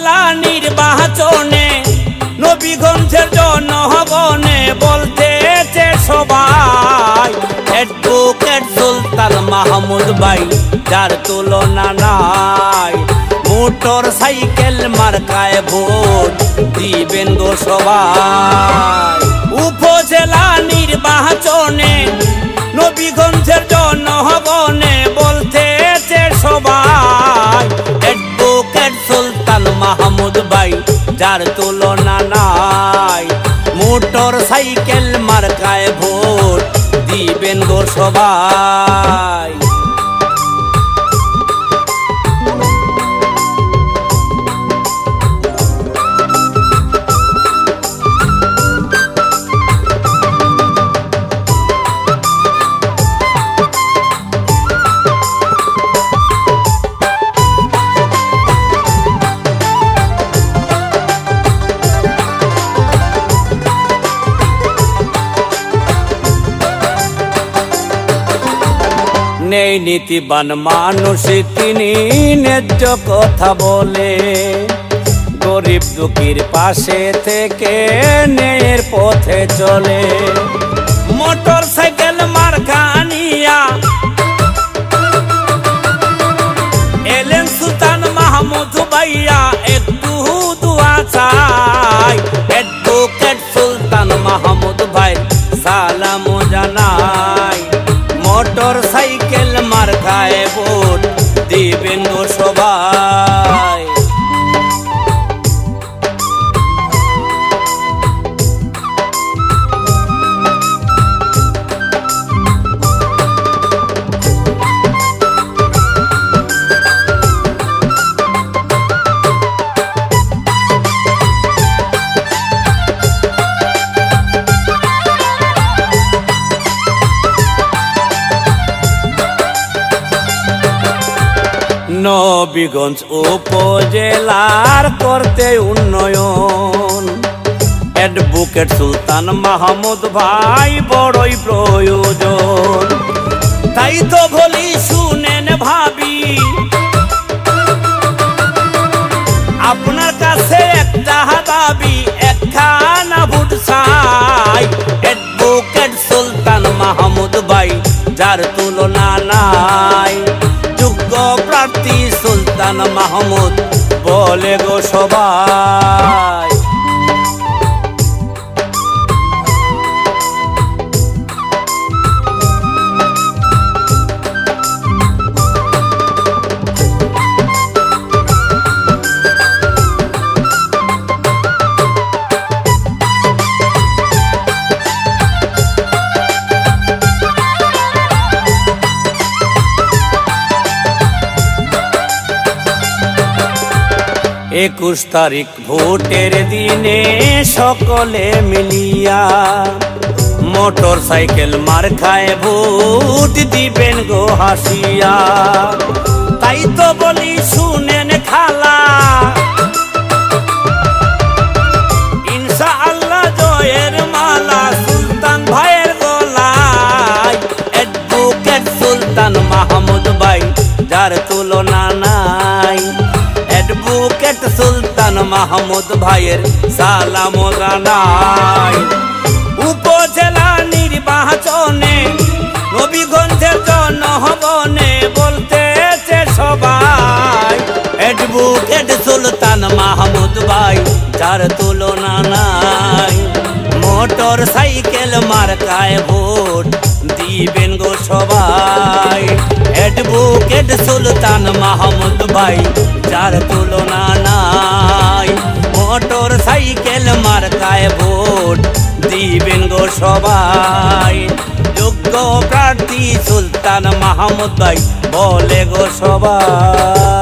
উপজেলা নির্বাচনে নবীগঞ্জের জনগণে বলতেছে সবাই অ্যাডভোকেট সুলতান মাহমুদ ভাই যার তুলনা নাই। মোটর সাইকেল মার্কায় ভোট দিবেন গো সবাই। উপজেলা নির্বাচনে নবীগঞ্জের জনগণে বলতেছে সবাই অ্যাডভোকেট সুলতান মাহমুদ ভাই যার তুলনা নাই। মোটর সাইকেল মার্কায় ভোট দিবেন গো সবাই। নেই নীতিবান মানুষ তিনি ন্যায্য কথা বলে, গরিব দুঃখীর পাশে থেকে ন্যায়ের পথে চলে। মোটর সাইকেল মার্কা নিয়া এলেন সুলতান মাহমুদ ভাইয়া একটু দোয়া চাই। অ্যাডভোকেট সুলতান মাহমুদ ভাই সালাম জানাই। মোটর সাইকেল মার্কায় ভোট দিবেন গো সবাই। নবীগঞ্জ উপজেলার করতে উন্নয়ন অ্যাডভোকেট সুলতান মাহমুদ ভাই বড়ই প্রয়োজন। তাই তো বলি শুনেন ভাবি আপনার কাছে একটা দাবি একখানা ভোট চাই। অ্যাডভোকেট সুলতান মাহমুদ ভাই যার তুলনা নাই। যোগ্য প্রার্থী সুলতান মাহমুদ বলে গো সবাই। একুশ তারিখ ভোটের দিনে সকলে মিলিয়া মোটর সাইকেল মার্কায় ভোট দিবেন গো হাসিয়া। তাই তো বলি শুনেন খালা ইনশাআল্লাহ জয়ের মালা সুলতান ভাইয়ের গলায়। অ্যাডভোকেট সুলতান মাহমুদ ভাই যার তুলনা নাই। অ্যাডভোকেট সুলতান মাহমুদ ভাইয়ের সালাম জানাই। উপজেলা নির্বাচনে নবীগঞ্জের জনগণে বলতেছে সবাই অ্যাডভোকেট সুলতান মাহমুদ ভাই যার তুলনা নাই। মোটর সাইকেল মার্কায় ভোট দিবেন গো সবাই। অ্যাডভোকেট সুলতান মাহমুদ ভাই যার তুলনা নাই। মোটর সাইকেল মার্কায় ভোট দিবেন গো সবাই। যোগ্য প্রার্থী সুলতান মাহমুদ ভাই বলে গো সবাই।